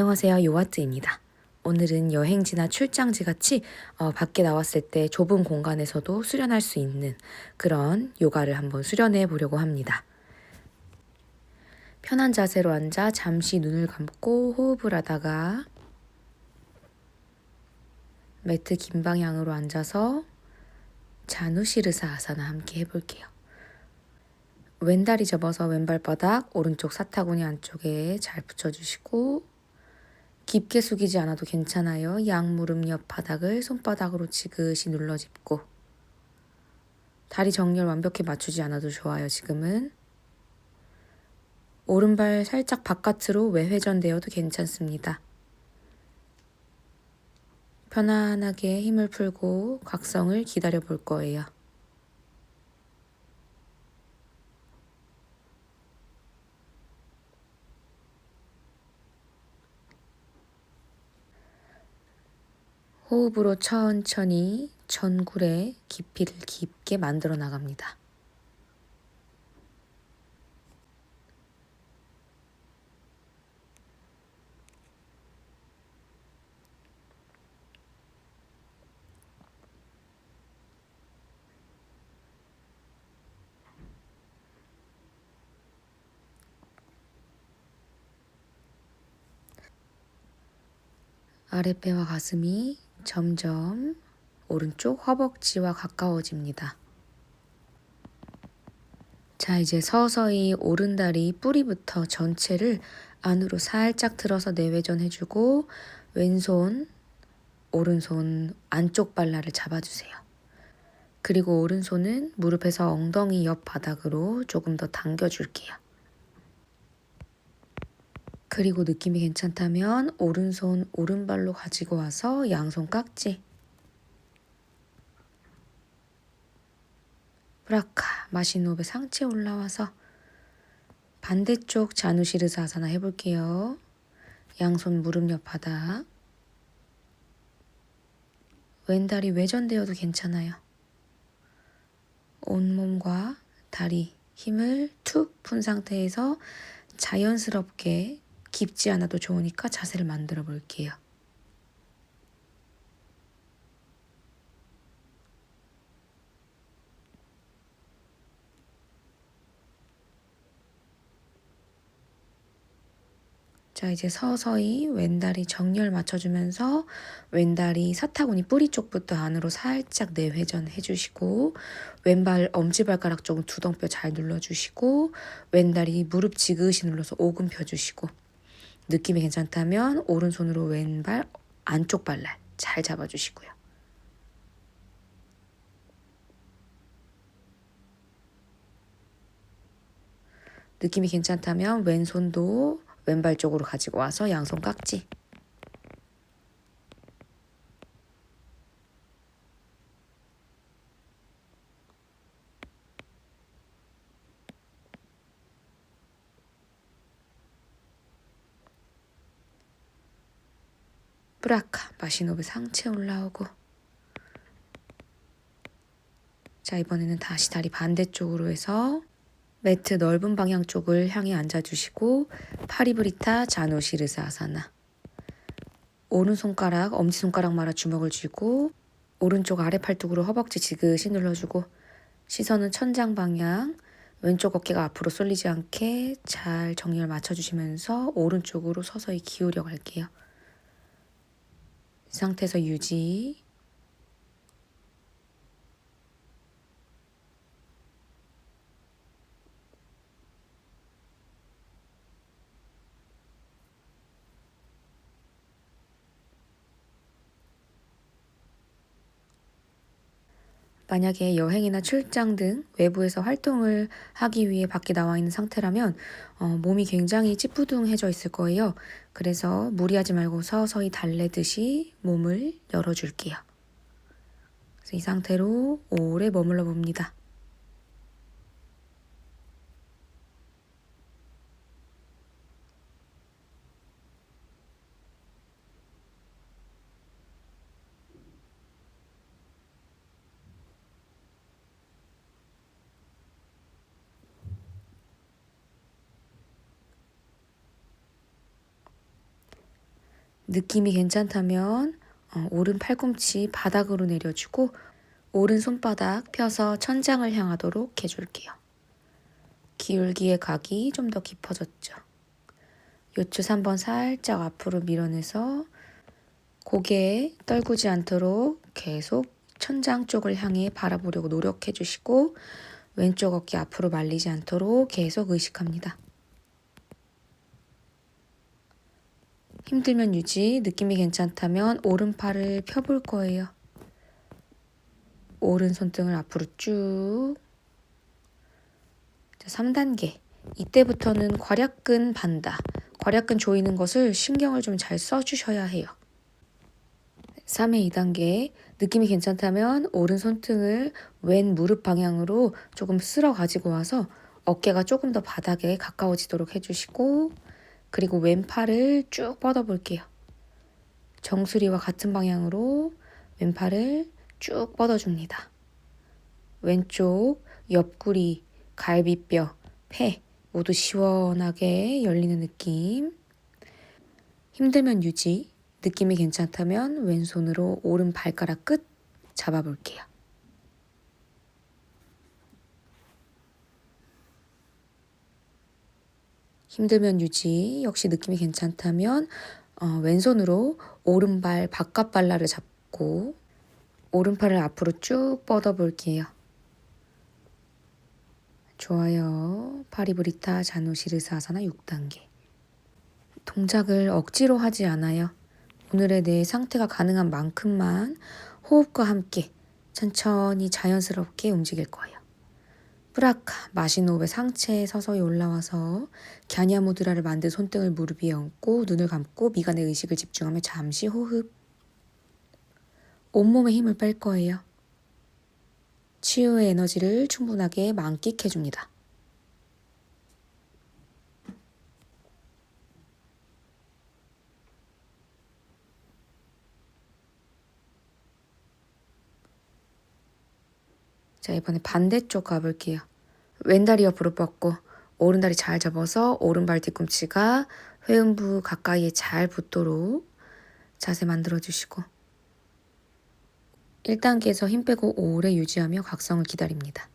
안녕하세요. 요아트입니다. 오늘은 여행지나 출장지 같이 밖에 나왔을 때 좁은 공간에서도 수련할 수 있는 그런 요가를 한번 수련해 보려고 합니다. 편한 자세로 앉아 잠시 눈을 감고 호흡을 하다가 매트 긴 방향으로 앉아서 자누시르사 아사나 함께 해볼게요. 왼다리 접어서 왼발바닥 오른쪽 사타구니 안쪽에 잘 붙여주시고 깊게 숙이지 않아도 괜찮아요. 양무릎 옆 바닥을 손바닥으로 지그시 눌러짚고 다리 정렬 완벽히 맞추지 않아도 좋아요. 지금은 오른발 살짝 바깥으로 외회전되어도 괜찮습니다. 편안하게 힘을 풀고 각성을 기다려 볼 거예요. 호흡으로 천천히 전굴의 깊이를 깊게 만들어 나갑니다. 아랫배와 가슴이 점점 오른쪽 허벅지와 가까워집니다. 자, 이제 서서히 오른다리 뿌리부터 전체를 안으로 살짝 틀어서 내외전 해주고 왼손, 오른손 안쪽 발라를 잡아주세요. 그리고 오른손은 무릎에서 엉덩이 옆 바닥으로 조금 더 당겨줄게요. 그리고 느낌이 괜찮다면 오른손 오른발로 가지고 와서 양손 깍지. 브라카 마시노베 상체 올라와서 반대쪽 자누시르사 아사나 해볼게요. 양손 무릎 옆 바닥. 왼다리 외전되어도 괜찮아요. 온몸과 다리 힘을 툭 푼 상태에서 자연스럽게 깊지 않아도 좋으니까 자세를 만들어 볼게요. 자, 이제 서서히 왼다리 정렬 맞춰주면서 왼다리 사타구니 뿌리 쪽부터 안으로 살짝 내회전 해주시고 왼발 엄지발가락 쪽은 두덩뼈 잘 눌러주시고 왼다리 무릎 지그시 눌러서 오금 펴주시고 느낌이 괜찮다면 오른손으로 왼발 안쪽 발날 잘 잡아주시고요. 느낌이 괜찮다면 왼손도 왼발 쪽으로 가지고 와서 양손 깍지. 브라카 마시노브 상체 올라오고 자, 이번에는 다시 다리 반대쪽으로 해서 매트 넓은 방향 쪽을 향해 앉아주시고 파리브리타 자누시르사 아사나. 오른손가락 엄지손가락 말아 주먹을 쥐고 오른쪽 아래 팔뚝으로 허벅지 지그시 눌러주고 시선은 천장 방향 왼쪽 어깨가 앞으로 쏠리지 않게 잘 정렬 맞춰주시면서 오른쪽으로 서서히 기울여 갈게요. 이 상태에서 유지. 만약에 여행이나 출장 등 외부에서 활동을 하기 위해 밖에 나와 있는 상태라면 몸이 굉장히 찌뿌둥해져 있을 거예요. 그래서 무리하지 말고 서서히 달래듯이 몸을 열어줄게요. 그래서 이 상태로 오래 머물러 봅니다. 느낌이 괜찮다면 오른 팔꿈치 바닥으로 내려주고 오른 손바닥 펴서 천장을 향하도록 해줄게요. 기울기의 각이 좀 더 깊어졌죠. 요추 3번 살짝 앞으로 밀어내서 고개 떨구지 않도록 계속 천장 쪽을 향해 바라보려고 노력해 주시고 왼쪽 어깨 앞으로 말리지 않도록 계속 의식합니다. 힘들면 유지, 느낌이 괜찮다면 오른팔을 펴볼 거예요. 오른 손등을 앞으로 쭉. 자, 3단계. 이때부터는 괄약근 반다. 괄약근 조이는 것을 신경을 좀 잘 써주셔야 해요. 3의 2단계. 느낌이 괜찮다면 오른 손등을 왼 무릎 방향으로 조금 쓸어 가지고 와서 어깨가 조금 더 바닥에 가까워지도록 해주시고 그리고 왼팔을 쭉 뻗어볼게요. 정수리와 같은 방향으로 왼팔을 쭉 뻗어줍니다. 왼쪽 옆구리, 갈비뼈, 폐 모두 시원하게 열리는 느낌. 힘들면 유지, 느낌이 괜찮다면 왼손으로 오른 발가락 끝 잡아볼게요. 힘들면 유지, 역시 느낌이 괜찮다면 왼손으로 오른발 바깥 발라를 잡고 오른팔을 앞으로 쭉 뻗어볼게요. 좋아요. 파리브리타 자누시르사사나 6단계. 동작을 억지로 하지 않아요. 오늘의 내 상태가 가능한 만큼만 호흡과 함께 천천히 자연스럽게 움직일 거예요. 브라카, 마시노브의 상체에 서서히 올라와서 갸냐무드라를 만든 손등을 무릎 위에 얹고 눈을 감고 미간에 의식을 집중하며 잠시 호흡. 온몸에 힘을 뺄 거예요. 치유의 에너지를 충분하게 만끽해줍니다. 자, 이번에 반대쪽 가볼게요. 왼다리 옆으로 뻗고 오른다리 잘 접어서 오른발 뒤꿈치가 회음부 가까이에 잘 붙도록 자세 만들어주시고 1단계에서 힘 빼고 오래 유지하며 각성을 기다립니다.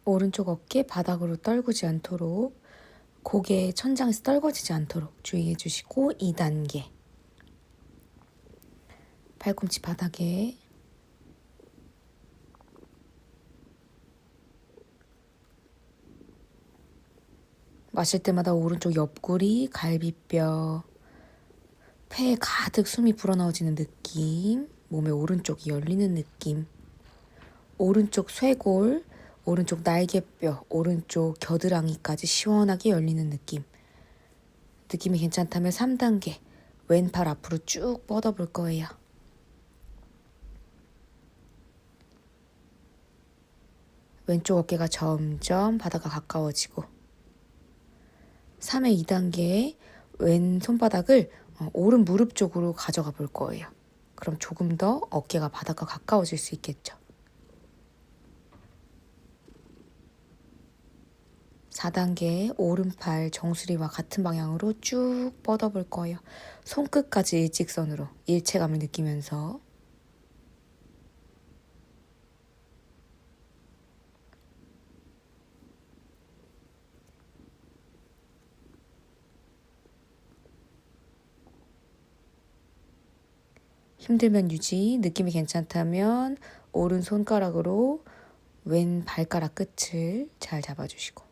오른쪽 어깨 바닥으로 떨구지 않도록 고개 천장에서 떨궈지지 않도록 주의해 주시고 2단계 팔꿈치 바닥에 마실 때마다 오른쪽 옆구리, 갈비뼈, 폐에 가득 숨이 불어넣어지는 느낌, 몸의 오른쪽이 열리는 느낌, 오른쪽 쇄골, 오른쪽 날개뼈, 오른쪽 겨드랑이까지 시원하게 열리는 느낌. 느낌이 괜찮다면 3단계 왼팔 앞으로 쭉 뻗어볼 거예요. 왼쪽 어깨가 점점 바닥과 가까워지고 3의 2단계 왼 손바닥을 오른 무릎 쪽으로 가져가 볼 거예요. 그럼 조금 더 어깨가 바닥과 가까워질 수 있겠죠. 4단계 오른팔 정수리와 같은 방향으로 쭉 뻗어볼 거예요. 손끝까지 일직선으로 일체감을 느끼면서 힘들면 유지, 느낌이 괜찮다면 오른 손가락으로 왼 발가락 끝을 잘 잡아주시고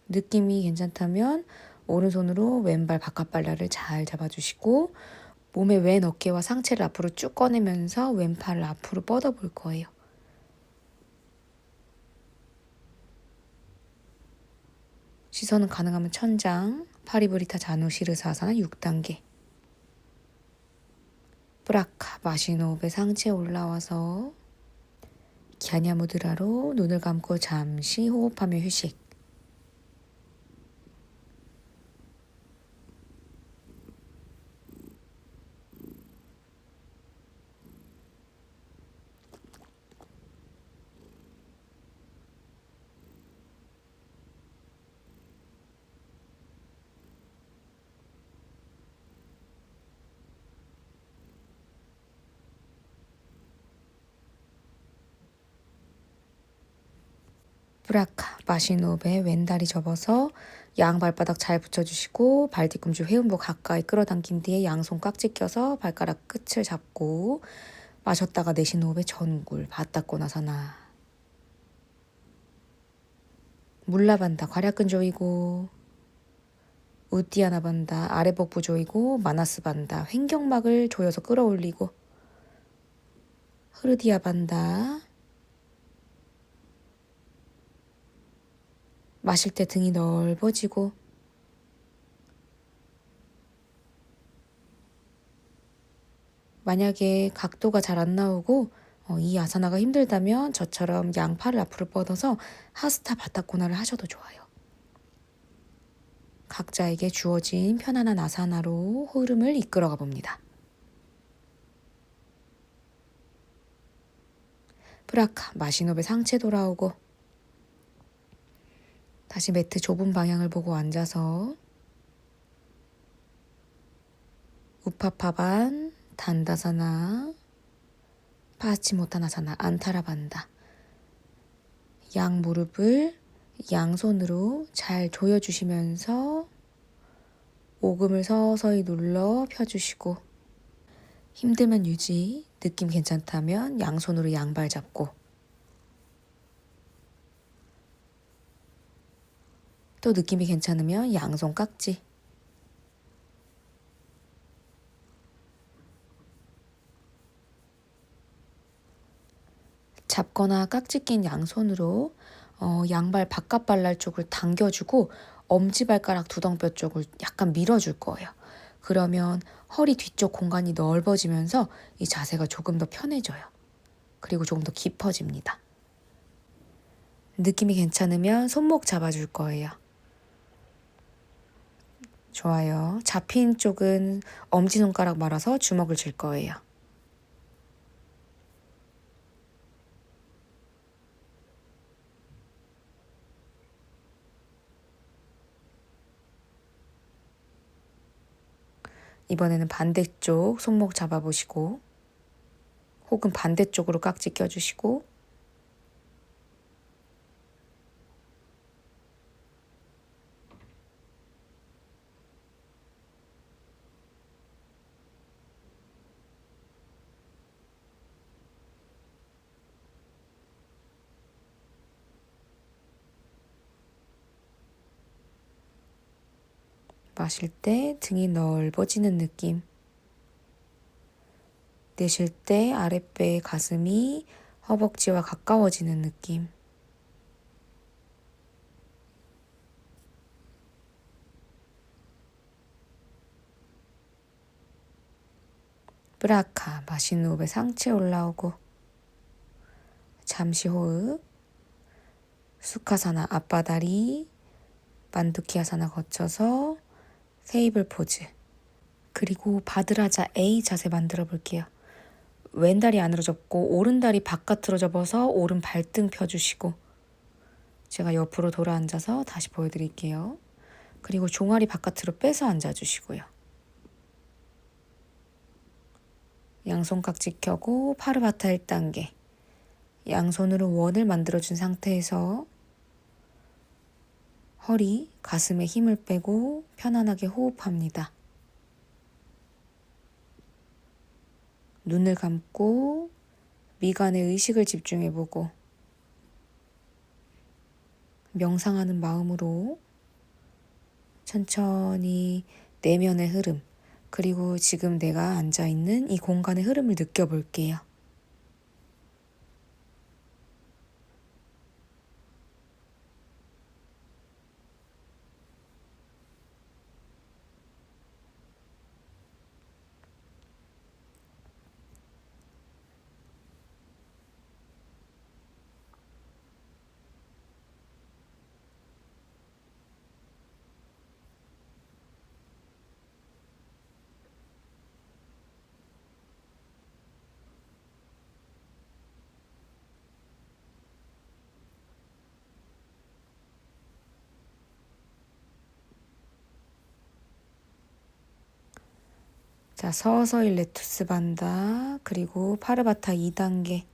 느낌이 괜찮다면 오른손으로 왼발 바깥발라를 잘 잡아주시고 몸의 왼 어깨와 상체를 앞으로 쭉 꺼내면서 왼팔을 앞으로 뻗어볼 거예요. 시선은 가능하면 천장, 파리브리타 자누시르사사나 6단계. 브라카 마시는 호흡에 상체에 올라와서 갸냐무드라로 눈을 감고 잠시 호흡하며 휴식. 브라카 마시는 호흡에 왼다리 접어서 양발바닥 잘 붙여주시고 발 뒤꿈치 회음부 가까이 끌어당긴 뒤에 양손 깍지 껴서 발가락 끝을 잡고 마셨다가 내쉬는 호흡에 전굴 바타코나사나. 물라반다 괄약근 조이고 우띠아나 반다 아래복부 조이고 마나스 반다 횡격막을 조여서 끌어올리고 흐르디아 반다. 마실 때 등이 넓어지고 만약에 각도가 잘 안 나오고 이 아사나가 힘들다면 저처럼 양팔을 앞으로 뻗어서 하스타 바타코나를 하셔도 좋아요. 각자에게 주어진 편안한 아사나로 흐름을 이끌어가 봅니다. 브라카 마시는 호흡에 상체 돌아오고 다시 매트 좁은 방향을 보고 앉아서 우파파반 단다사나 파치모타나사나 안타라반다. 양 무릎을 양손으로 잘 조여주시면서 오금을 서서히 눌러 펴주시고 힘들면 유지, 느낌 괜찮다면 양손으로 양발 잡고 또 느낌이 괜찮으면 양손 깍지. 잡거나 깍지 낀 양손으로 양발 바깥발날 쪽을 당겨주고 엄지발가락 두덩뼈 쪽을 약간 밀어줄 거예요. 그러면 허리 뒤쪽 공간이 넓어지면서 이 자세가 조금 더 편해져요. 그리고 조금 더 깊어집니다. 느낌이 괜찮으면 손목 잡아줄 거예요. 좋아요. 잡힌 쪽은 엄지손가락 말아서 주먹을 쥘 거예요. 이번에는 반대쪽 손목 잡아보시고 혹은 반대쪽으로 깍지 껴주시고 마실 때 등이 넓어지는 느낌. 내쉴 때 아랫배의 가슴이 허벅지와 가까워지는 느낌. 브라카 마시는 호흡에 상체 올라오고 잠시 호흡. 수카사나 앞바다리 만두키아사나 거쳐서 테이블 포즈. 그리고 바드라자 A 자세 만들어 볼게요. 왼다리 안으로 접고 오른다리 바깥으로 접어서 오른 발등 펴주시고 제가 옆으로 돌아 앉아서 다시 보여드릴게요. 그리고 종아리 바깥으로 빼서 앉아주시고요. 양손 깍지 켜고 파르바타 1단계. 양손으로 원을 만들어준 상태에서 허리, 가슴에 힘을 빼고 편안하게 호흡합니다. 눈을 감고 미간에 의식을 집중해보고 명상하는 마음으로 천천히 내면의 흐름, 그리고 지금 내가 앉아있는 이 공간의 흐름을 느껴볼게요. 자, 서서히 레투스 반다, 그리고 파르바타 2단계.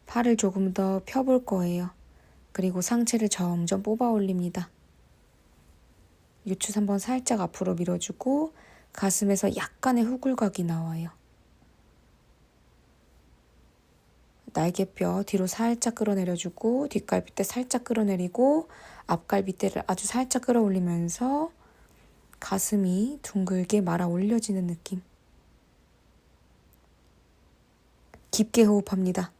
팔을 조금 더 펴볼 거예요. 그리고 상체를 점점 뽑아 올립니다. 유추 3번 살짝 앞으로 밀어주고 가슴에서 약간의 후굴각이 나와요. 날개뼈 뒤로 살짝 끌어내려주고 뒷갈비뼈 살짝 끌어내리고 앞갈비뼈를 아주 살짝 끌어올리면서 가슴이 둥글게 말아 올려지는 느낌. 깊게 호흡합니다.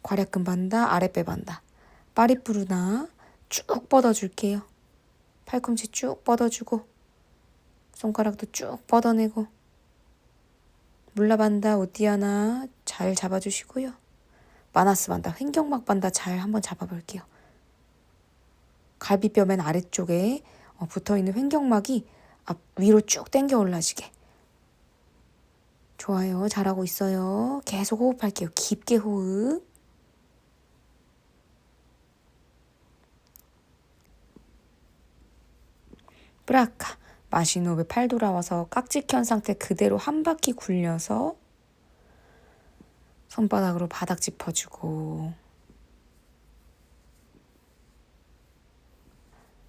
괄약근 반다, 아랫배 반다. 파리푸르나 쭉 뻗어줄게요. 팔꿈치 쭉 뻗어주고 손가락도 쭉 뻗어내고 물라반다, 우띠아나 잘 잡아주시고요. 마나스 반다, 횡격막 반다 잘 한번 잡아볼게요. 갈비뼈 맨 아래쪽에 붙어있는 횡격막이 위로 쭉 당겨 올라지게. 좋아요. 잘하고 있어요. 계속 호흡할게요. 깊게 호흡. 브라카. 마신 호흡에 팔 돌아와서 깍지 켠 상태 그대로 한 바퀴 굴려서 손바닥으로 바닥 짚어주고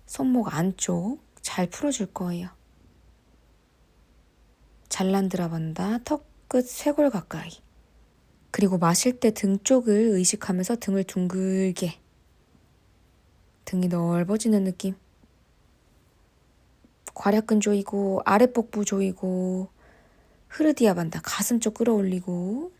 손목 안쪽 잘 풀어줄 거예요. 잘란드라 반다, 턱끝 쇄골 가까이. 그리고 마실 때 등 쪽을 의식하면서 등을 둥글게. 등이 넓어지는 느낌. 괄약근 조이고 아랫복부 조이고 흐르디아 반다, 가슴 쪽 끌어올리고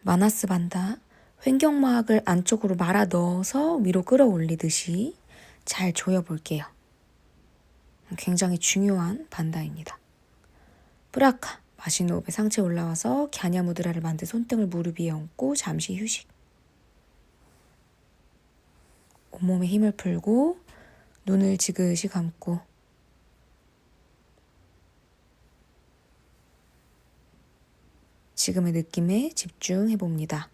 마나스 반다, 횡격막을 안쪽으로 말아 넣어서 위로 끌어올리듯이 잘 조여볼게요. 굉장히 중요한 반다입니다. 브라카. 마신 호흡에 상체 올라와서 갸냐 무드라를 만든 손등을 무릎 위에 얹고 잠시 휴식. 온몸에 힘을 풀고 눈을 지그시 감고 지금의 느낌에 집중해봅니다.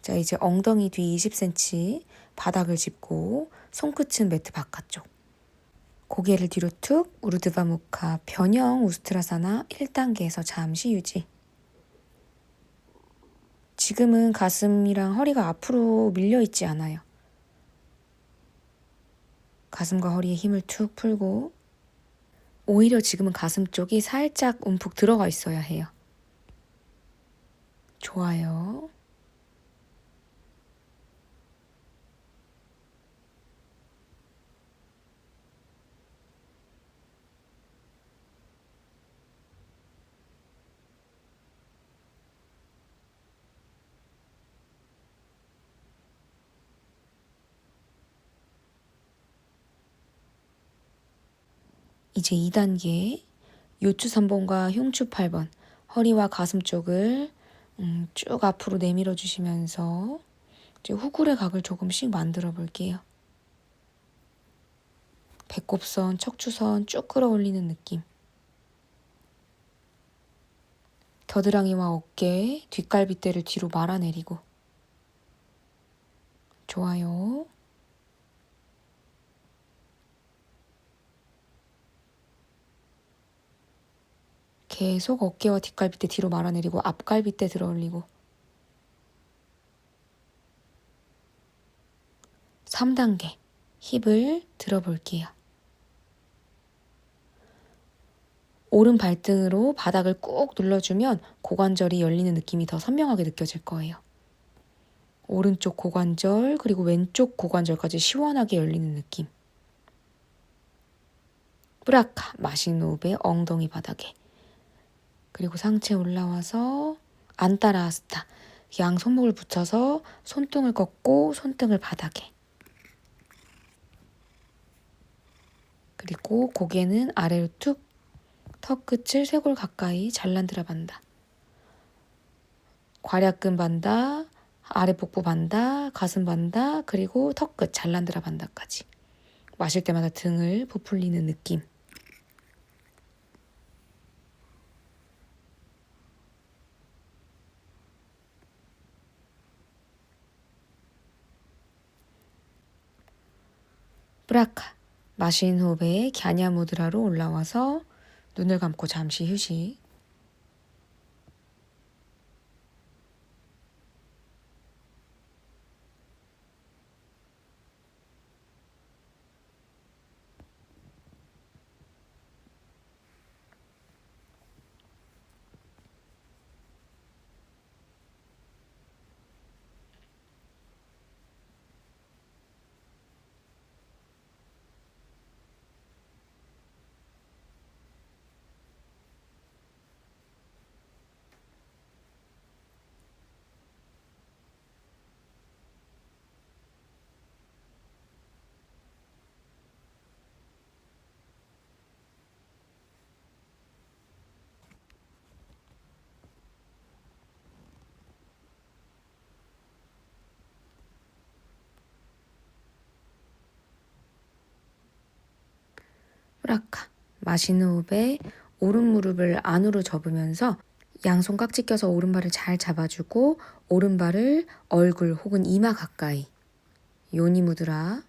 자, 이제 엉덩이 뒤 20cm 바닥을 짚고 손끝은 매트 바깥쪽. 고개를 뒤로 툭, 우르드바 무카 변형 우스트라사나 1단계에서 잠시 유지. 지금은 가슴이랑 허리가 앞으로 밀려 있지 않아요. 가슴과 허리에 힘을 툭 풀고 오히려 지금은 가슴 쪽이 살짝 움푹 들어가 있어야 해요. 좋아요. 이제 2단계 요추 3번과 흉추 8번 허리와 가슴 쪽을 쭉 앞으로 내밀어 주시면서 이제 후굴의 각을 조금씩 만들어 볼게요. 배꼽선, 척추선 쭉 끌어올리는 느낌. 겨드랑이와 어깨, 뒷갈비뼈를 뒤로 말아내리고. 좋아요. 계속 어깨와 뒷갈비뼈 뒤로 말아내리고 앞갈비뼈 들어 올리고 3단계 힙을 들어 볼게요. 오른 발등으로 바닥을 꾹 눌러주면 고관절이 열리는 느낌이 더 선명하게 느껴질 거예요. 오른쪽 고관절 그리고 왼쪽 고관절까지 시원하게 열리는 느낌. 브라카 마시는 호흡에 엉덩이 바닥에 그리고 상체 올라와서 안타라아스타 양 손목을 붙여서 손등을 꺾고 손등을 바닥에 그리고 고개는 아래로 툭 턱끝을 쇄골 가까이 잘란드라 반다. 괄약근 반다, 아래 복부 반다, 가슴 반다, 그리고 턱끝 잘란드라 반다까지. 마실 때마다 등을 부풀리는 느낌. 브라카 마시는 호흡에 갸냐 무드라로 올라와서 눈을 감고 잠시 휴식. 브라카 마시는 호흡에 오른 무릎을 안으로 접으면서 양손 깍지 껴서 오른발을 잘 잡아주고 오른발을 얼굴 혹은 이마 가까이 요니 무드라.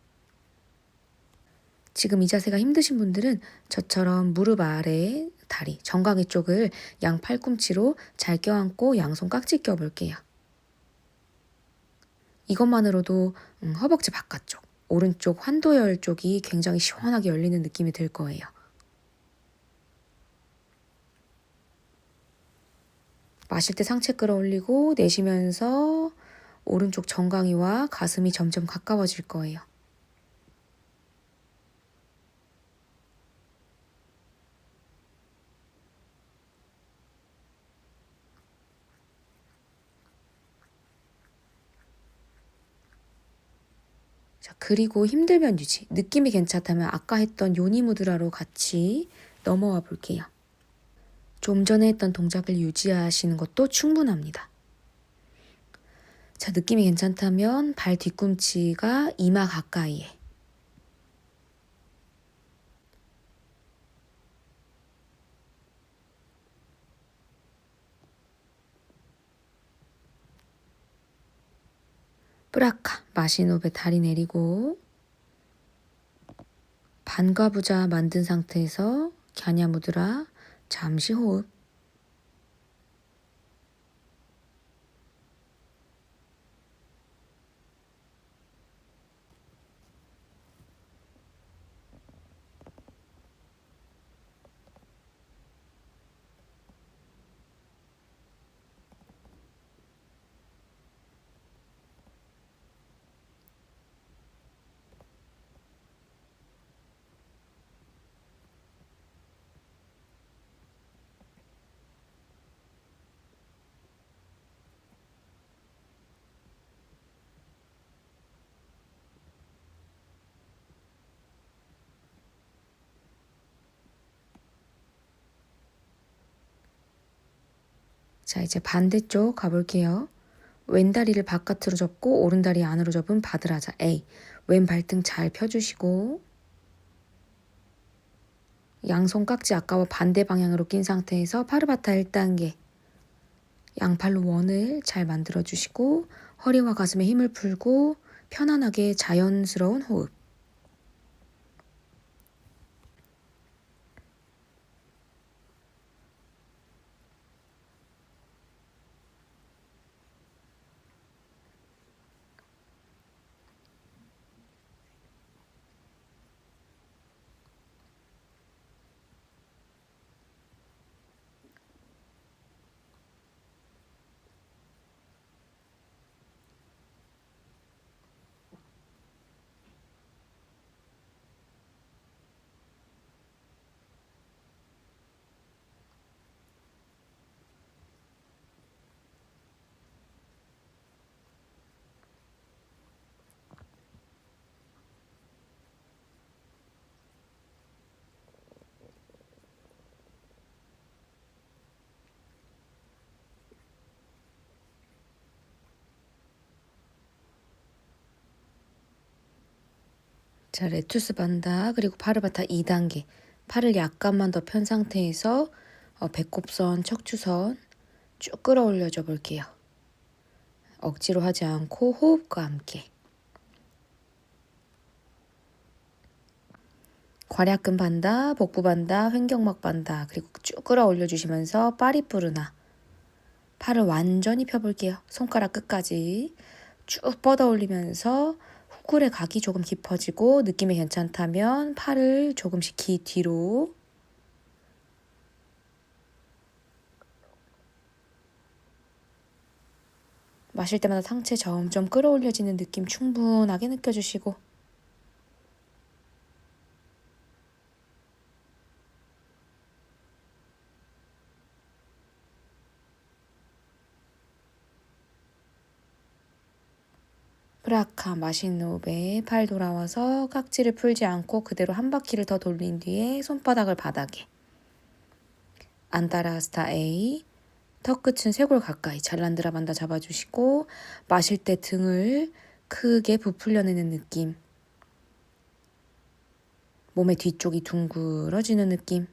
지금 이 자세가 힘드신 분들은 저처럼 무릎 아래 다리 정강이 쪽을 양 팔꿈치로 잘 껴안고 양손 깍지 껴볼게요. 이것만으로도 허벅지 바깥쪽 오른쪽 환도열 쪽이 굉장히 시원하게 열리는 느낌이 들 거예요. 마실 때 상체 끌어올리고 내쉬면서 오른쪽 정강이와 가슴이 점점 가까워질 거예요. 자, 그리고 힘들면 유지. 느낌이 괜찮다면 아까 했던 요니 무드라로 같이 넘어와 볼게요. 좀 전에 했던 동작을 유지하시는 것도 충분합니다. 자, 느낌이 괜찮다면 발 뒤꿈치가 이마 가까이에 브라카 마시는 호흡에 다리 내리고 반과부자 만든 상태에서 갸냐 무드라 잠시 호흡. 자, 이제 반대쪽 가볼게요. 왼다리를 바깥으로 접고 오른다리 안으로 접은 바드라자 A. 왼 발등 잘 펴주시고 양손 깍지 아까와 반대 방향으로 낀 상태에서 파르바타 1단계 양팔로 원을 잘 만들어주시고 허리와 가슴에 힘을 풀고 편안하게 자연스러운 호흡. 자, 레투스 반다 그리고 파르바타 2단계. 팔을 약간만 더 편 상태에서 배꼽선, 척추선 쭉 끌어올려줘 볼게요. 억지로 하지 않고 호흡과 함께. 괄약근 반다, 복부 반다, 횡격막 반다 그리고 쭉 끌어올려 주시면서 파리푸르나. 팔을 완전히 펴볼게요. 손가락 끝까지 쭉 뻗어 올리면서 후굴의 각이 조금 깊어지고 느낌이 괜찮다면 팔을 조금씩 뒤로. 마실 때마다 상체 점점 끌어올려지는 느낌 충분하게 느껴주시고 프라카 마시는 호흡에 팔 돌아와서 깍지를 풀지 않고 그대로 한 바퀴를 더 돌린 뒤에 손바닥을 바닥에 안타라스타 A 턱 끝은 쇄골 가까이 잘란드라 반다 잡아주시고 마실 때 등을 크게 부풀려내는 느낌 몸의 뒤쪽이 둥그러지는 느낌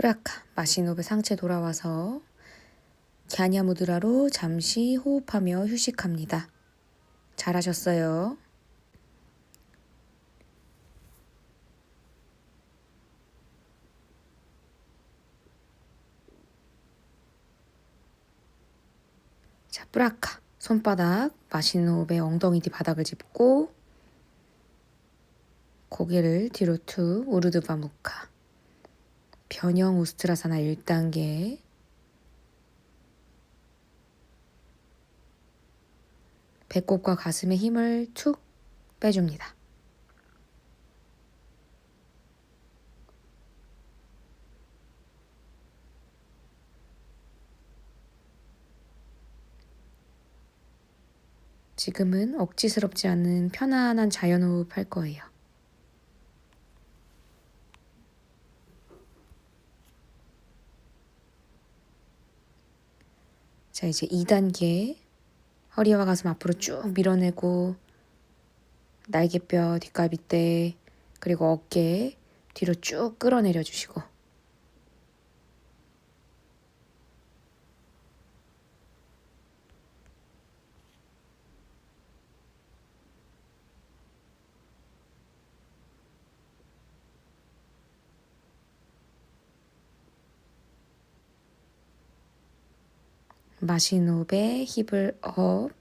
프라카 마시는 호흡에 상체 돌아와서 갸냐 무드라로 잠시 호흡하며 휴식합니다. 잘하셨어요. 자, 프라카 손바닥 마시는 호흡에 엉덩이 뒤 바닥을 짚고 고개를 뒤로 툭 우르드바 무카 변형 우스트라사나 1단계 배꼽과 가슴에 힘을 툭 빼줍니다. 지금은 억지스럽지 않은 편안한 자연호흡 할 거예요. 자, 이제 2단계 허리와 가슴 앞으로 쭉 밀어내고 날개뼈, 뒷갈비뼈, 그리고 어깨 뒤로 쭉 끌어내려 주시고 마시는 호흡에 힙을 업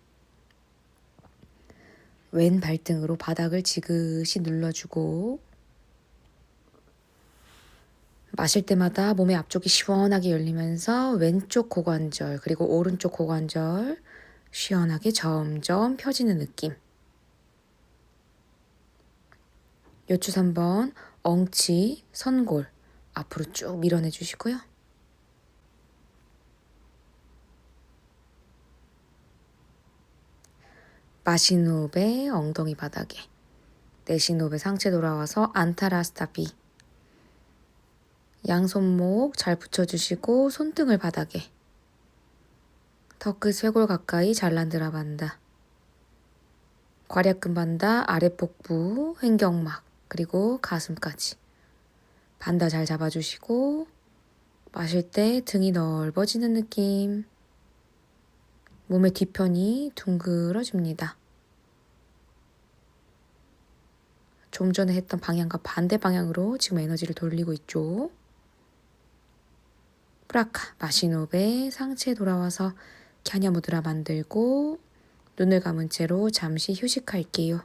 왼 발등으로 바닥을 지그시 눌러주고 마실 때마다 몸의 앞쪽이 시원하게 열리면서 왼쪽 고관절 그리고 오른쪽 고관절 시원하게 점점 펴지는 느낌. 요추 3번 엉치, 선골 앞으로 쭉 밀어내 주시고요. 마시는 호흡에 엉덩이 바닥에 내쉬는 호흡에 상체 돌아와서 안타라스타비 양손목 잘 붙여주시고 손등을 바닥에 턱끝 쇄골 가까이 잘란드라 반다 괄약근 반다 아랫복부 횡격막 그리고 가슴까지 반다 잘 잡아주시고 마실 때 등이 넓어지는 느낌 몸의 뒤편이 둥그러집니다. 좀 전에 했던 방향과 반대 방향으로 지금 에너지를 돌리고 있죠. 프라카 마시는 호흡에 상체 돌아와서 갸냐 무드라 만들고 눈을 감은 채로 잠시 휴식할게요.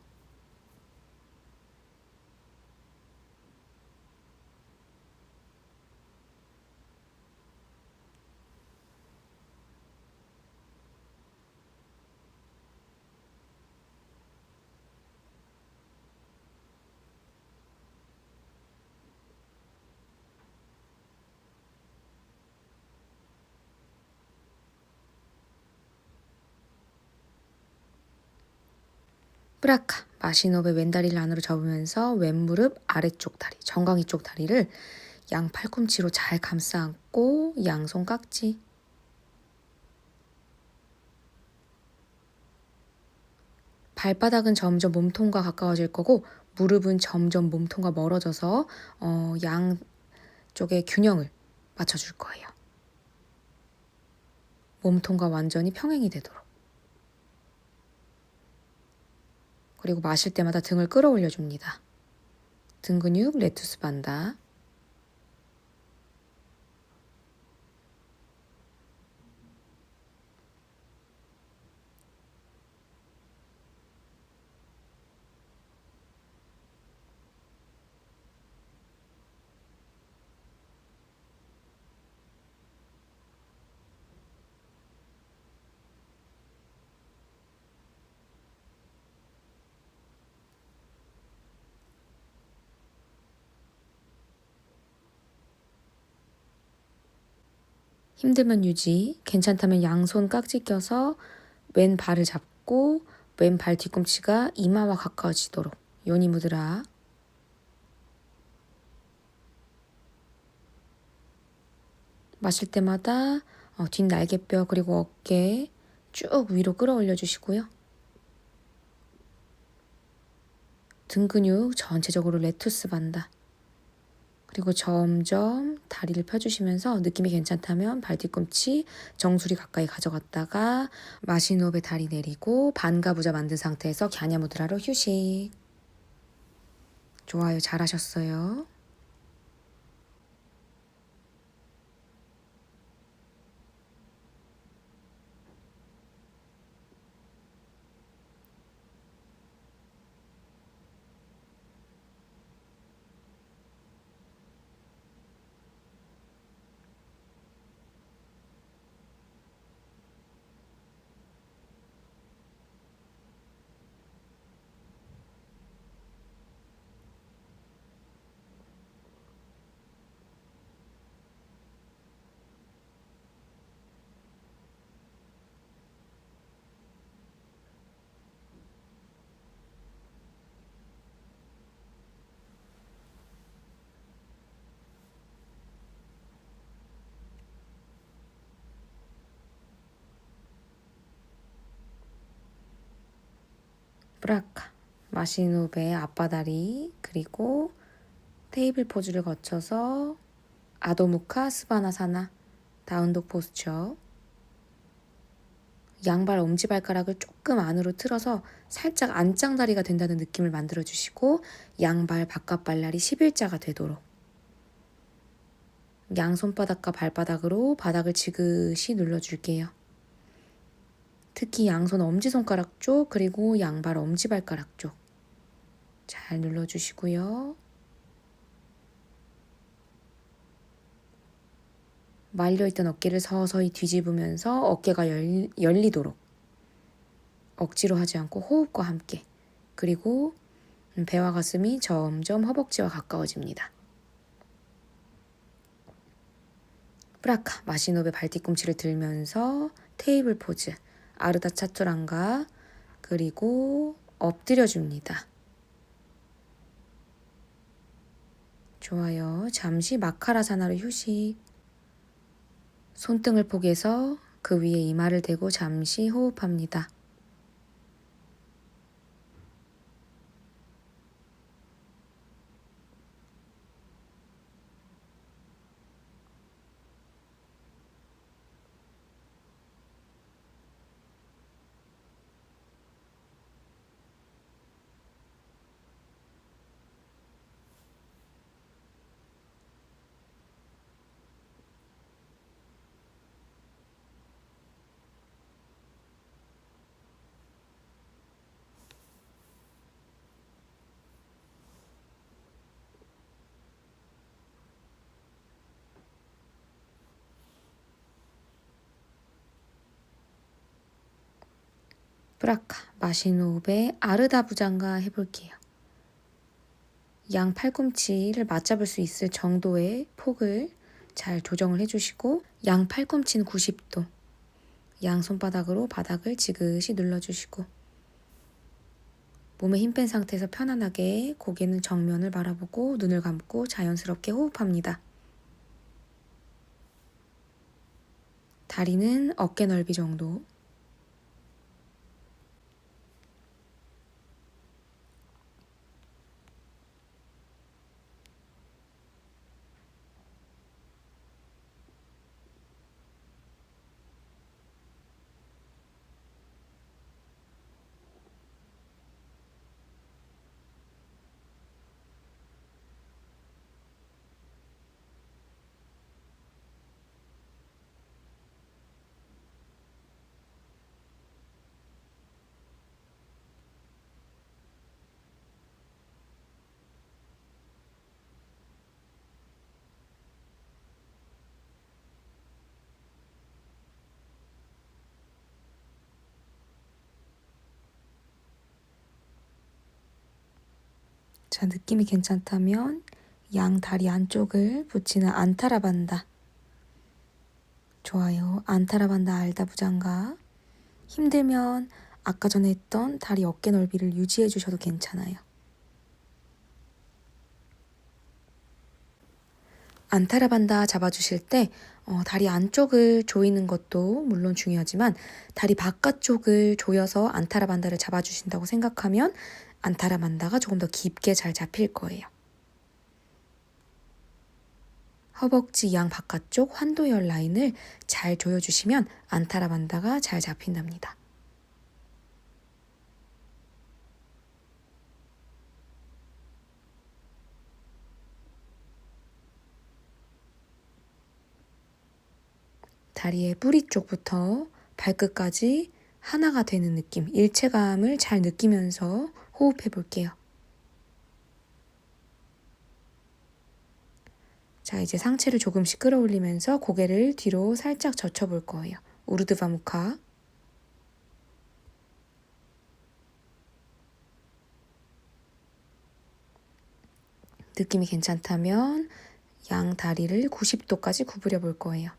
브라카 마시노베 왼다리를 안으로 접으면서 왼무릎 아래쪽 다리, 정강이 쪽 다리를 양 팔꿈치로 잘 감싸 안고 양손 깍지. 발바닥은 점점 몸통과 가까워질 거고 무릎은 점점 몸통과 멀어져서 양쪽의 균형을 맞춰줄 거예요. 몸통과 완전히 평행이 되도록. 그리고 마실 때마다 등을 끌어올려 줍니다. 등 근육 레투스 반다. 힘들면 유지, 괜찮다면 양손 깍지 껴서 왼 발을 잡고 왼 발 뒤꿈치가 이마와 가까워지도록 요니 무드라. 마실 때마다 뒷날개뼈 그리고 어깨 쭉 위로 끌어올려 주시고요. 등 근육 전체적으로 레투스 반다. 그리고 점점 다리를 펴주시면서 느낌이 괜찮다면 발 뒤꿈치 정수리 가까이 가져갔다가 마시노베 다리 내리고 반가부자 만든 상태에서 갸냐 무드라로 휴식. 좋아요. 잘하셨어요. 브라카 마시노베의 앞바다리 그리고 테이블 포즈를 거쳐서 아도무카 스바나사나 다운독 포스처. 양발 엄지발가락을 조금 안으로 틀어서 살짝 안짱다리가 된다는 느낌을 만들어주시고 양발 바깥발날이 11자가 되도록 양손바닥과 발바닥으로 바닥을 지그시 눌러줄게요. 특히 양손 엄지손가락 쪽 그리고 양발 엄지발가락 쪽 잘 눌러주시고요. 말려있던 어깨를 서서히 뒤집으면서 어깨가 열리도록 억지로 하지 않고 호흡과 함께 그리고 배와 가슴이 점점 허벅지와 가까워집니다. 브라카 마시노베 발뒤꿈치를 들면서 테이블 포즈 아르다 차투랑가 그리고 엎드려줍니다. 좋아요. 잠시 마카라사나로 휴식. 손등을 포개서 그 위에 이마를 대고 잠시 호흡합니다. 브라카 마시노베 아르다 부장가 해볼게요. 양 팔꿈치를 맞잡을 수 있을 정도의 폭을 잘 조정을 해주시고 양 팔꿈치는 90도 양 손바닥으로 바닥을 지그시 눌러주시고 몸에 힘 뺀 상태에서 편안하게 고개는 정면을 바라보고 눈을 감고 자연스럽게 호흡합니다. 다리는 어깨 넓이 정도. 자, 느낌이 괜찮다면 양 다리 안쪽을 붙이는 안타라반다. 좋아요. 안타라반다 알다 부장가. 힘들면 아까 전에 했던 다리 어깨 넓이를 유지해 주셔도 괜찮아요. 안타라반다 잡아주실 때 다리 안쪽을 조이는 것도 물론 중요하지만 다리 바깥쪽을 조여서 안타라반다를 잡아주신다고 생각하면 안타라반다가 조금 더 깊게 잘 잡힐 거예요. 허벅지 양 바깥쪽 환도열 라인을 잘 조여주시면 안타라반다가 잘 잡힌답니다. 다리의 뿌리 쪽부터 발끝까지 하나가 되는 느낌, 일체감을 잘 느끼면서 호흡해 볼게요. 자, 이제 상체를 조금씩 끌어올리면서 고개를 뒤로 살짝 젖혀볼 거예요. 우르드바무카. 느낌이 괜찮다면 양 다리를 90도까지 구부려 볼 거예요.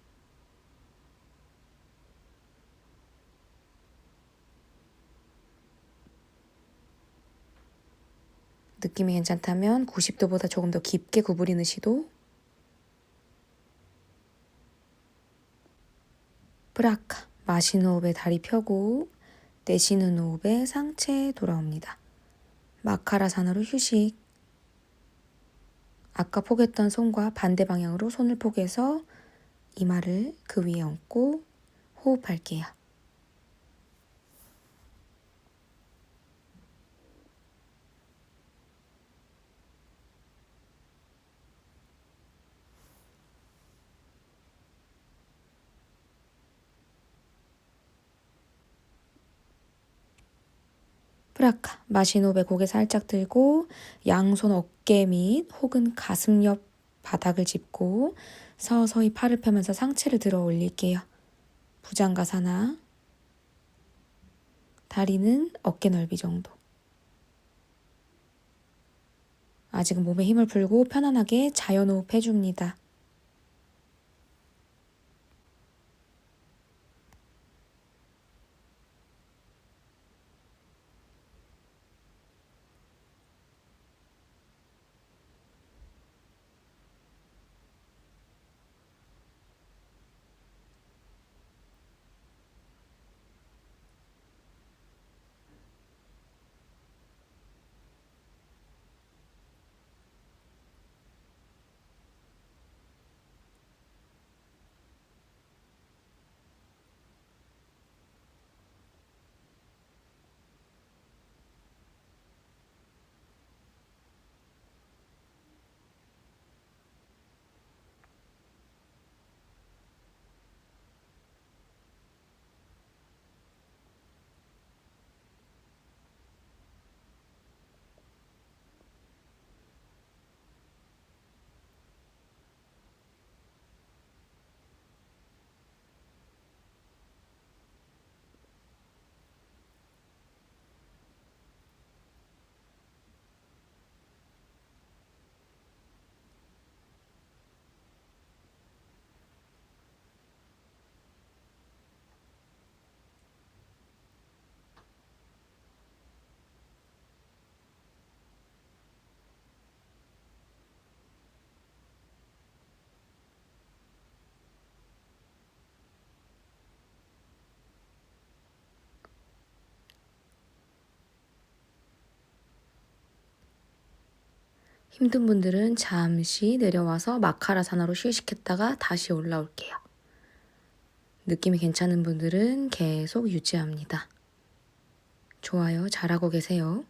느낌이 괜찮다면 90도보다 조금 더 깊게 구부리는 시도. 브라카. 마시는 호흡에 다리 펴고 내쉬는 호흡에 상체 돌아옵니다. 마카라사나로 휴식. 아까 포개했던 손과 반대 방향으로 손을 포개서 이마를 그 위에 얹고 호흡할게요. 프라카. 마시는 호흡에 고개 살짝 들고 양손 어깨 밑 혹은 가슴 옆 바닥을 짚고 서서히 팔을 펴면서 상체를 들어 올릴게요. 부장가사나. 다리는 어깨 넓이 정도. 아직은 몸에 힘을 풀고 편안하게 자연호흡 해줍니다. 힘든 분들은 잠시 내려와서 마카라사나로 휴식했다가 다시 올라올게요. 느낌이 괜찮은 분들은 계속 유지합니다. 좋아요. 잘하고 계세요.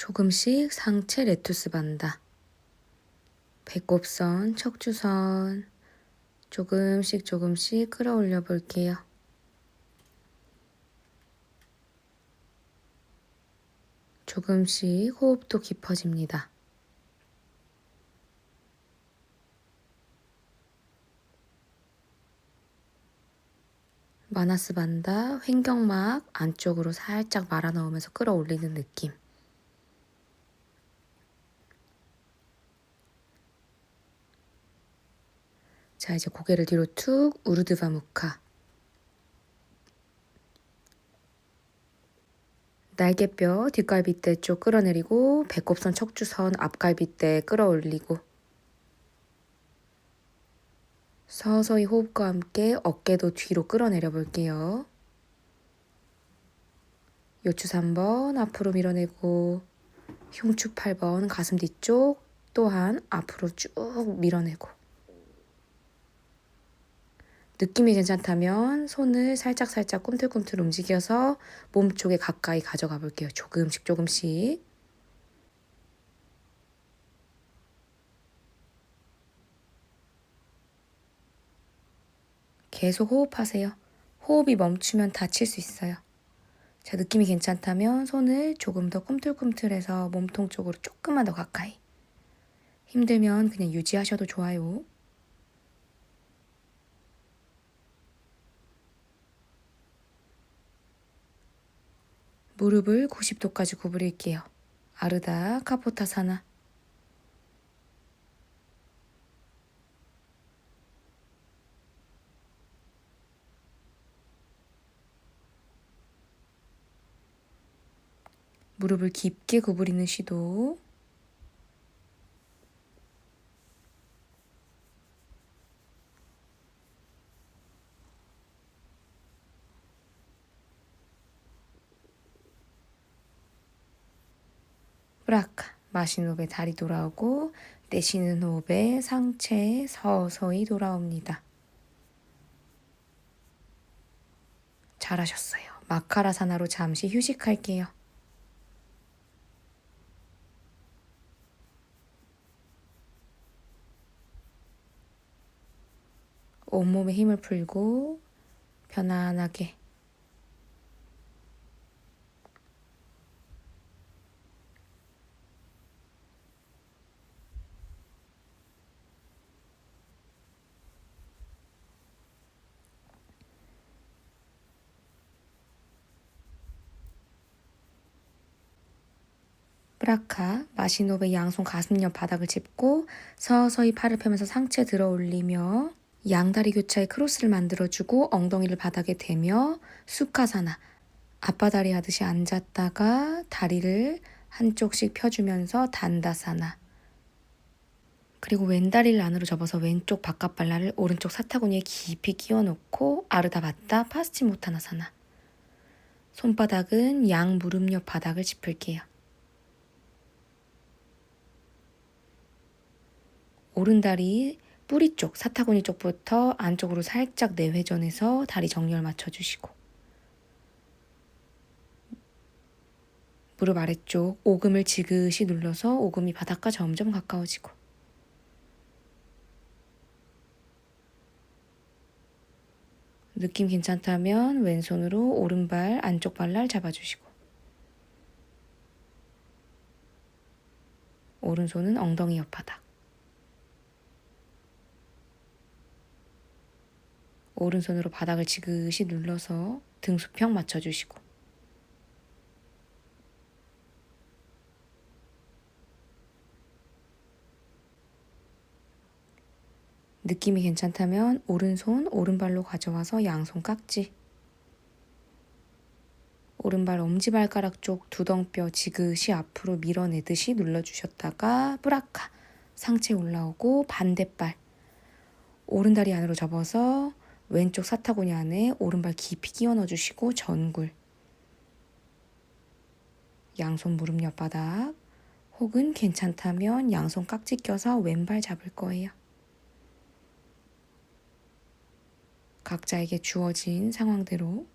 조금씩 상체 레투스 반다. 배꼽선, 척추선 조금씩 끌어올려 볼게요. 조금씩 호흡도 깊어집니다. 마나스 반다, 횡격막 안쪽으로 살짝 말아 넣으면서 끌어올리는 느낌. 자, 이제 고개를 뒤로 툭, 우르드바 무카. 날개뼈 뒷갈비뼈 쪽 끌어내리고 배꼽선 척추선 앞갈비뼈 끌어올리고 서서히 호흡과 함께 어깨도 뒤로 끌어내려 볼게요. 요추 3번 앞으로 밀어내고 흉추 8번 가슴 뒤쪽 또한 앞으로 쭉 밀어내고 느낌이 괜찮다면 손을 살짝 꿈틀꿈틀 움직여서 몸쪽에 가까이 가져가 볼게요. 조금씩. 계속 호흡하세요. 호흡이 멈추면 다칠 수 있어요. 자, 느낌이 괜찮다면 손을 조금 더 꿈틀꿈틀해서 몸통 쪽으로 조금만 더 가까이. 힘들면 그냥 유지하셔도 좋아요. 무릎을 90도까지 구부릴게요. 아르다 카포타사나. 무릎을 깊게 구부리는 시도. 브라카. 마시는 호흡에 다리 돌아오고 내쉬는 호흡에 상체 서서히 돌아옵니다. 잘하셨어요. 마카라사나로 잠시 휴식할게요. 온몸에 힘을 풀고 편안하게 브라카, 마시노베 양손 가슴 옆 바닥을 짚고 서서히 팔을 펴면서 상체 들어 올리며 양다리 교차에 크로스를 만들어주고 엉덩이를 바닥에 대며 수카사나 앞바다리 하듯이 앉았다가 다리를 한쪽씩 펴주면서 단다사나 그리고 왼다리를 안으로 접어서 왼쪽 바깥발라를 오른쪽 사타구니에 깊이 끼워놓고 아르다바타 파스치모타나사나 손바닥은 양 무릎 옆 바닥을 짚을게요. 오른다리 뿌리 쪽, 사타구니 쪽부터 안쪽으로 살짝 내회전해서 다리 정렬 맞춰주시고 무릎 아래쪽 오금을 지그시 눌러서 오금이 바닥과 점점 가까워지고 느낌 괜찮다면 왼손으로 오른발 안쪽 발날 잡아주시고 오른손은 엉덩이 옆 바닥 오른손으로 바닥을 지그시 눌러서 등 수평 맞춰주시고 느낌이 괜찮다면 오른손, 오른발로 가져와서 양손 깍지. 오른발 엄지발가락 쪽 두덩뼈 지그시 앞으로 밀어내듯이 눌러주셨다가 브라카. 상체 올라오고 반대발. 오른다리 안으로 접어서 왼쪽 사타구니 안에 오른발 깊이 끼워 넣어주시고 전굴. 양손 무릎 옆바닥. 혹은 괜찮다면 양손 깍지 껴서 왼발 잡을 거예요. 각자에게 주어진 상황대로.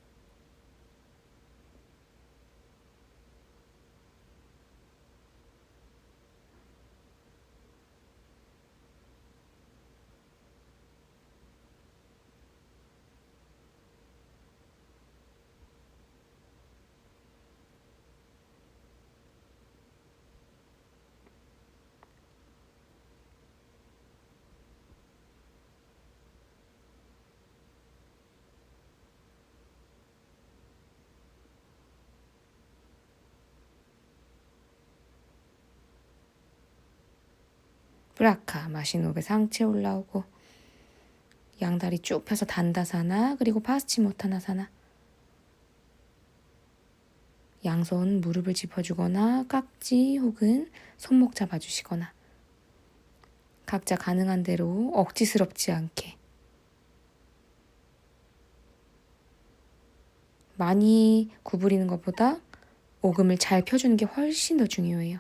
브라카. 마시노베 상체 올라오고 양다리 쭉 펴서 단다사나 그리고 파스치모타나사나. 양손 무릎을 짚어주거나 깍지 혹은 손목 잡아주시거나 각자 가능한 대로 억지스럽지 않게 많이 구부리는 것보다 오금을 잘 펴주는 게 훨씬 더 중요해요.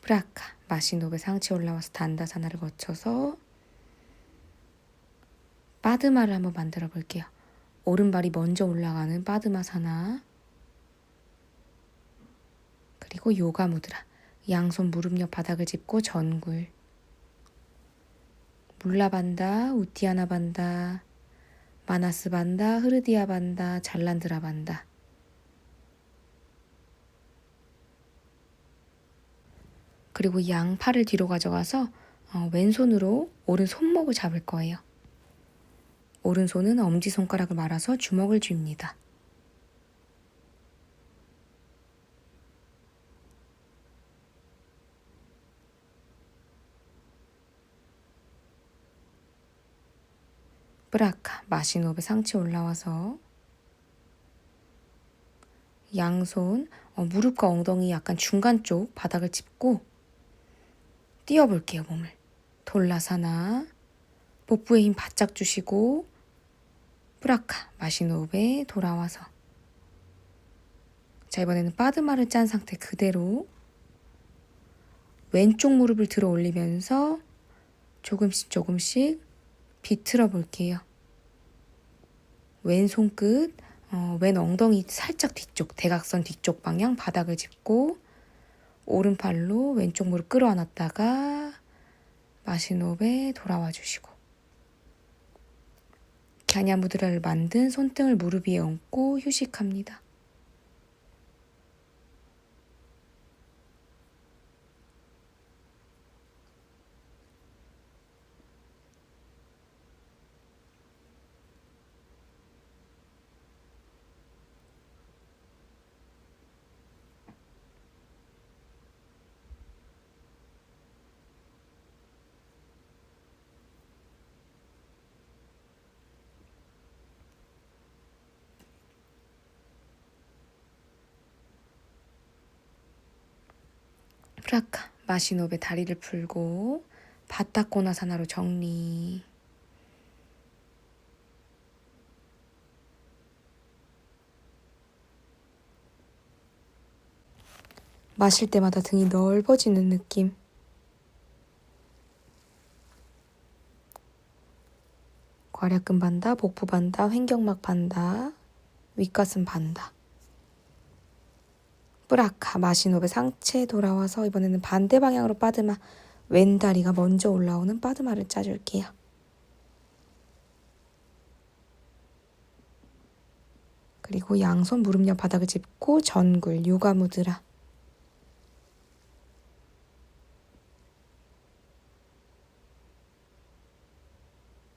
브라카. 마시노베 상체 올라와서 단다사나를 거쳐서 빠드마를 한번 만들어 볼게요. 오른발이 먼저 올라가는 빠드마사나. 그리고 요가 무드라. 양손 무릎 옆 바닥을 짚고 전굴. 물라반다, 우티아나 반다, 마나스 반다, 흐르디아 반다, 잘란드라 반다. 그리고 양 팔을 뒤로 가져가서 왼손으로 오른 손목을 잡을 거예요. 오른손은 엄지손가락을 말아서 주먹을 쥡니다. 브라카. 마시노베 상체 올라와서 양손 무릎과 엉덩이 약간 중간 쪽 바닥을 짚고 띄워볼게요. 몸을. 돌라사나. 복부에 힘 바짝 주시고 브라카. 마시노베 돌아와서 자, 이번에는 빠드마를 짠 상태 그대로 왼쪽 무릎을 들어 올리면서 조금씩 비틀어 볼게요. 왼손 끝, 왼 엉덩이 살짝 뒤쪽, 대각선 뒤쪽 방향 바닥을 짚고 오른팔로 왼쪽 무릎 끌어안았다가 마시노베 돌아와 주시고 갸냐 무드라를 만든 손등을 무릎 위에 얹고 휴식합니다. 프라카. 마시노베 다리를 풀고 바타코나사나로 정리. 마실 때마다 등이 넓어지는 느낌. 괄약근 반다, 복부 반다, 횡격막 반다, 윗가슴 반다. 브라카. 마시노베 상체 돌아와서 이번에는 반대 방향으로 빠드마. 왼다리가 먼저 올라오는 빠드마를 짜줄게요. 그리고 양손 무릎 옆 바닥을 짚고 전굴, 요가 무드라.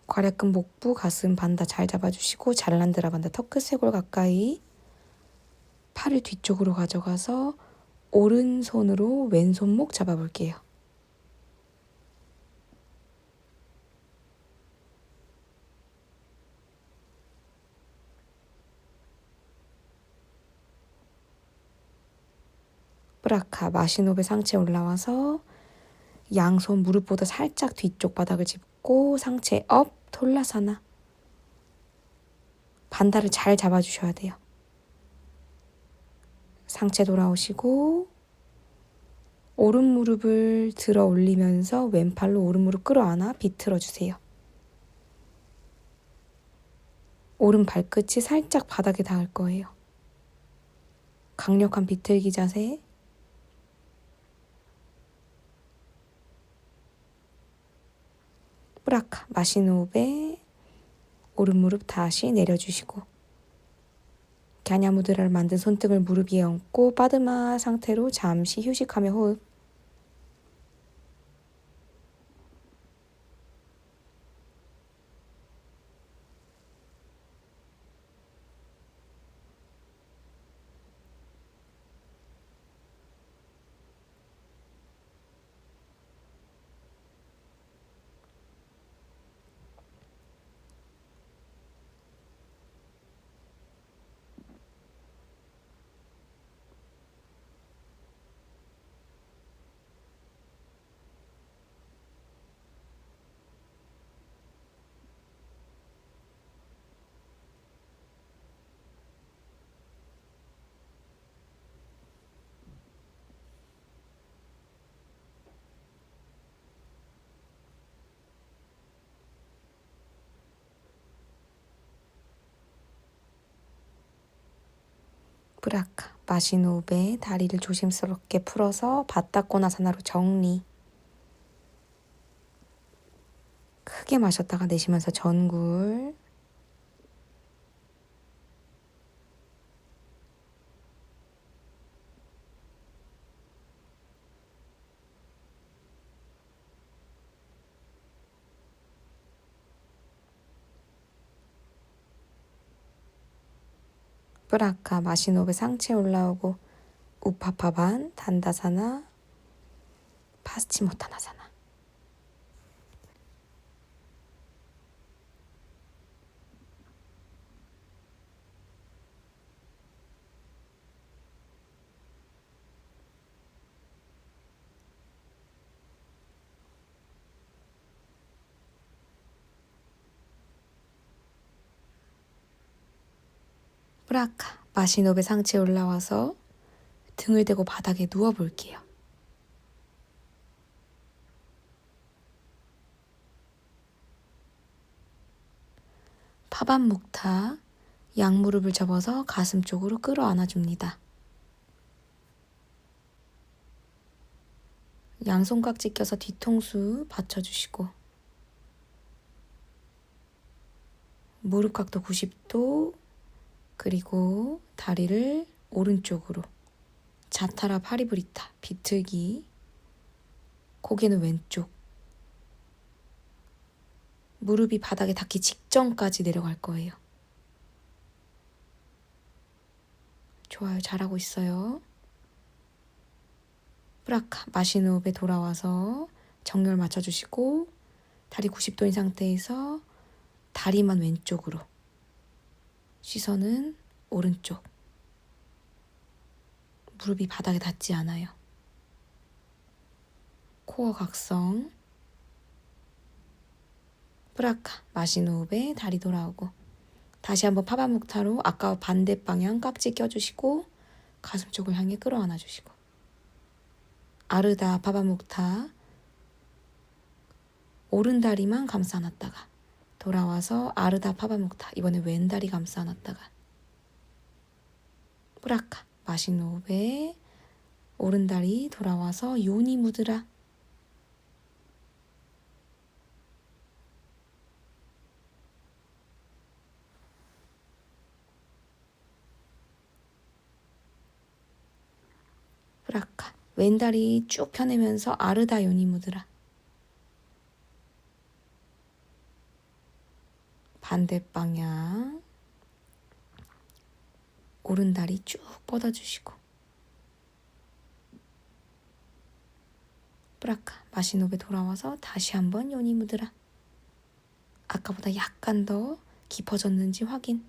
괄약근 복부, 가슴 반다 잘 잡아주시고 잘란드라 반다 턱끝 쇄골 가까이 팔을 뒤쪽으로 가져가서 오른손으로 왼손목 잡아볼게요. 브라카 마시노베 상체 올라와서 양손 무릎보다 살짝 뒤쪽 바닥을 짚고 상체 업 톨라사나. 반달을 잘 잡아주셔야 돼요. 상체 돌아오시고 오른 무릎을 들어 올리면서 왼팔로 오른 무릎 끌어안아 비틀어 주세요. 오른 발끝이 살짝 바닥에 닿을 거예요. 강력한 비틀기 자세. 브라카 마시는 호흡에 오른 무릎 다시 내려주시고 갸냐무드라를 만든 손등을 무릎 위에 얹고 빠드마 상태로 잠시 휴식하며 호흡. 브라카 마시는 호흡에 다리를 조심스럽게 풀어서 바타코나사나로 정리. 크게 마셨다가 내쉬면서 전굴. 브라카 마시는 호흡에 상체 올라오고 우파파반 단다사나 파스치모타나사나. 브라카 마시는 호흡에 상체 올라와서 등을 대고 바닥에 누워볼게요. 파반묵타 양무릎을 접어서 가슴 쪽으로 끌어안아줍니다. 양손깍지 껴서 뒤통수 받쳐주시고 무릎 각도 90도. 그리고 다리를 오른쪽으로 자타라 파리브리타 비틀기. 고개는 왼쪽. 무릎이 바닥에 닿기 직전까지 내려갈 거예요. 좋아요. 잘하고 있어요. 브라카 마시는 호흡에 돌아와서 정렬 맞춰주시고 다리 90도인 상태에서 다리만 왼쪽으로. 시선은 오른쪽. 무릎이 바닥에 닿지 않아요. 코어 각성. 브라카 마시는 호흡에 다리 돌아오고 다시 한번 파반묵타로 아까와 반대 방향 깍지 껴주시고 가슴 쪽을 향해 끌어안아 주시고 아르다 파반묵타 오른 다리만 감싸 놨다가 돌아와서 아르다 파반묵타. 이번에 왼 다리 감싸 놨다가 브라카 마시는 호흡에 오른 다리 돌아와서 요니 무드라. 브라카 왼다리 쭉 펴내면서 아르다 요니 무드라. 반대 방향 오른다리 쭉 뻗어주시고 브라카. 마시노베 돌아와서 다시 한번 요니 무드라. 아까보다 약간 더 깊어졌는지 확인.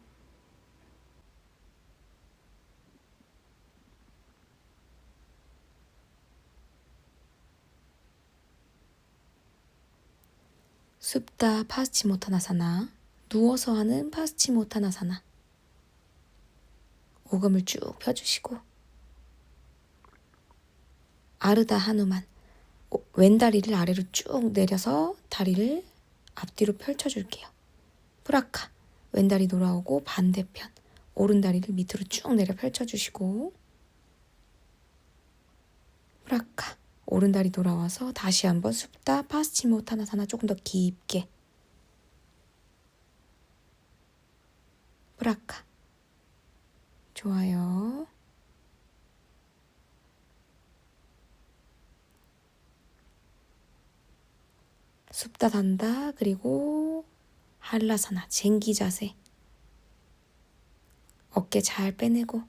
숲다 파스치모타나사나. 누워서 하는 파스치모타나사나. 오금을 쭉 펴주시고 아르다 하누만. 왼다리를 아래로 쭉 내려서 다리를 앞뒤로 펼쳐줄게요. 브라카. 왼다리 돌아오고 반대편. 오른다리를 밑으로 쭉 내려 펼쳐주시고 브라카. 오른다리 돌아와서 다시 한번 숲다 파스치모타나사나 조금 더 깊게. 브라카. 좋아요. 숲다 단다. 그리고 할라사나 쟁기 자세. 어깨 잘 빼내고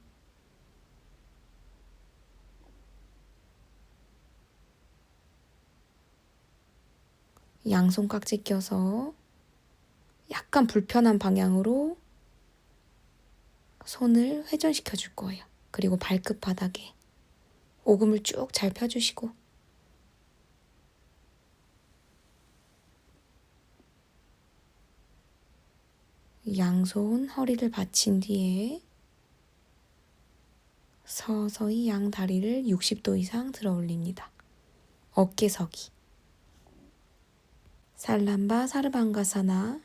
양손 깍지 껴서 약간 불편한 방향으로 손을 회전시켜 줄 거예요. 그리고 발끝 바닥에 오금을 쭉 잘 펴주시고 양손 허리를 받친 뒤에 서서히 양 다리를 60도 이상 들어 올립니다. 어깨 서기. 살람바 사르방가사나.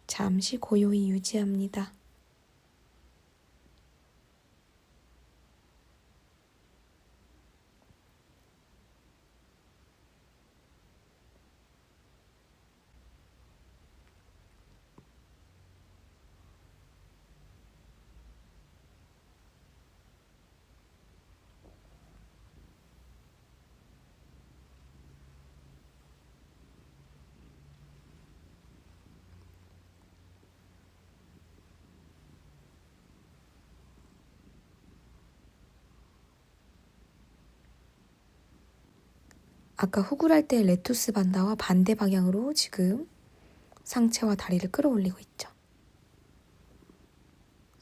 잠시 고요히 유지합니다. 아까 후굴할 때 레투스 반다와 반대 방향으로 지금 상체와 다리를 끌어올리고 있죠.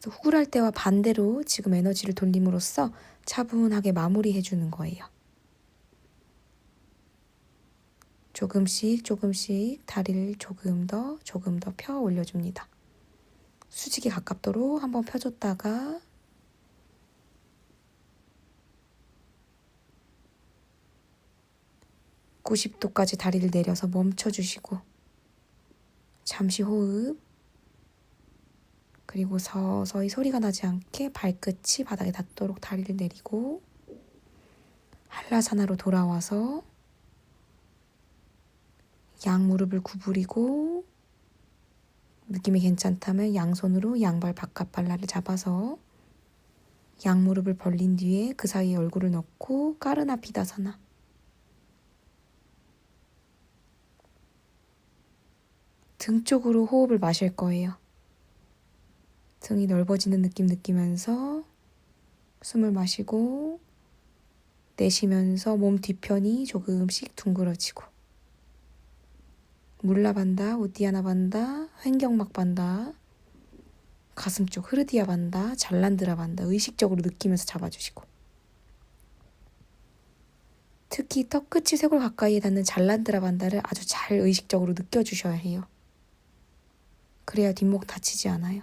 그래서 후굴할 때와 반대로 지금 에너지를 돌림으로써 차분하게 마무리해주는 거예요. 조금씩 조금씩 다리를 조금 더 펴 올려줍니다. 수직에 가깝도록 한번 펴줬다가 90도까지 다리를 내려서 멈춰주시고 잠시 호흡. 그리고 서서히 소리가 나지 않게 발끝이 바닥에 닿도록 다리를 내리고 한라사나로 돌아와서 양 무릎을 구부리고 느낌이 괜찮다면 양손으로 양발 바깥 발라를 잡아서 양 무릎을 벌린 뒤에 그 사이에 얼굴을 넣고 까르나 피다사나. 등 쪽으로 호흡을 마실 거예요. 등이 넓어지는 느낌 느끼면서 숨을 마시고 내쉬면서 몸 뒤편이 조금씩 둥그러지고 물라반다, 우디아나 반다, 횡격막 반다, 가슴 쪽 흐르디아 반다, 잘란드라 반다 의식적으로 느끼면서 잡아주시고 특히 턱끝이 쇄골 가까이에 닿는 잘란드라 반다를 아주 잘 의식적으로 느껴주셔야 해요. 그래야 뒷목 다치지 않아요.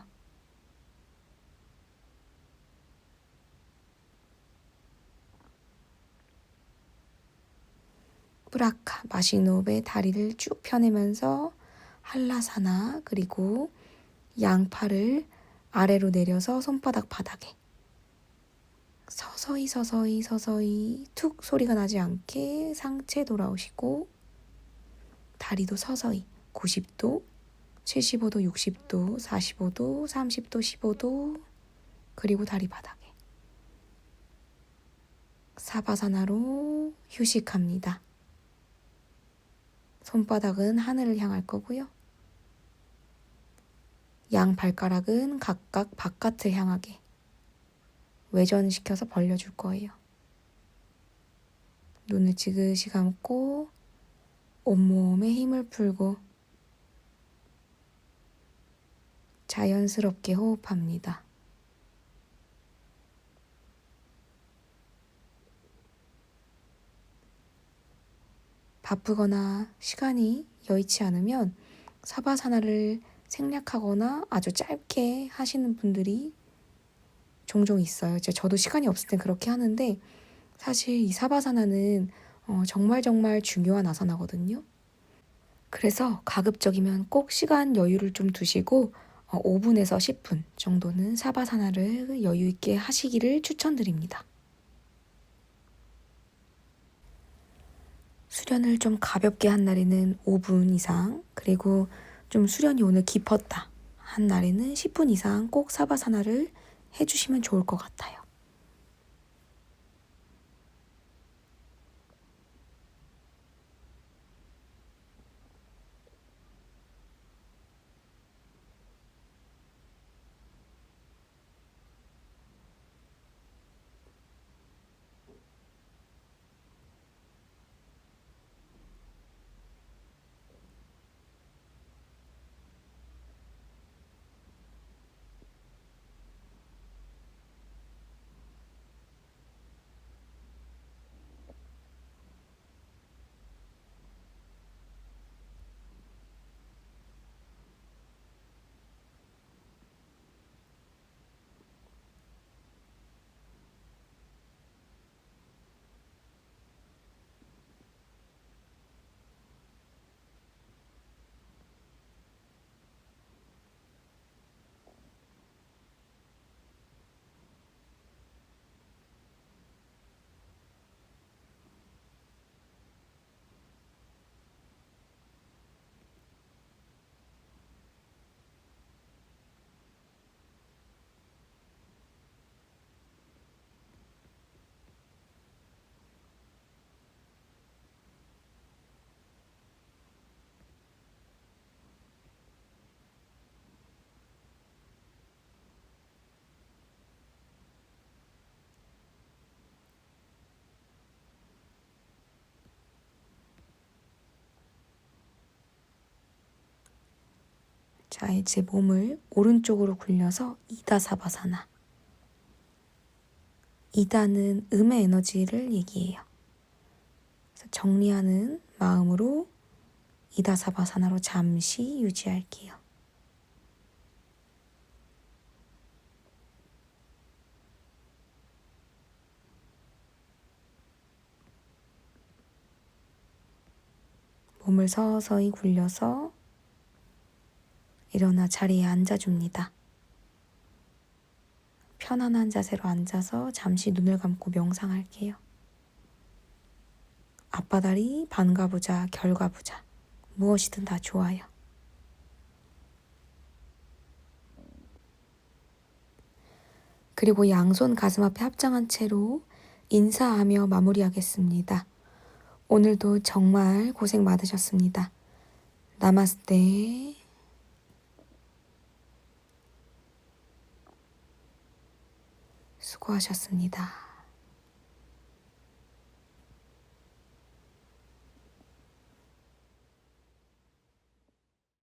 브라카. 마시노베 다리를 쭉 펴내면서 한라사나. 그리고 양팔을 아래로 내려서 손바닥 바닥에 서서히 툭 소리가 나지 않게 상체 돌아오시고 다리도 서서히 90도, 75도, 60도, 45도, 30도, 15도. 그리고 다리 바닥에 사바사나로 휴식합니다. 손바닥은 하늘을 향할 거고요. 양 발가락은 각각 바깥을 향하게 외전시켜서 벌려줄 거예요. 눈을 지그시 감고 온몸에 힘을 풀고 자연스럽게 호흡합니다. 바쁘거나 시간이 여의치 않으면 사바사나를 생략하거나 아주 짧게 하시는 분들이 종종 있어요. 저도 시간이 없을 땐 그렇게 하는데 사실 이 사바사나는 정말 중요한 아사나거든요. 그래서 가급적이면 꼭 시간 여유를 좀 두시고 5분에서 10분 정도는 사바사나를 여유 있게 하시기를 추천드립니다. 수련을 좀 가볍게 한 날에는 5분 이상, 그리고 좀 수련이 오늘 깊었다 한 날에는 10분 이상 꼭 사바사나를 해주시면 좋을 것 같아요. 자, 이제 몸을 오른쪽으로 굴려서 이다사바사나. 이다는 음의 에너지를 얘기해요. 그래서 정리하는 마음으로 이다사바사나로 잠시 유지할게요. 몸을 서서히 굴려서 일어나 자리에 앉아줍니다. 편안한 자세로 앉아서 잠시 눈을 감고 명상할게요. 앞바다리, 반가부자, 결가부자 무엇이든 다 좋아요. 그리고 양손 가슴 앞에 합장한 채로 인사하며 마무리하겠습니다. 오늘도 정말 고생 많으셨습니다. 나마스테. 수고하셨습니다.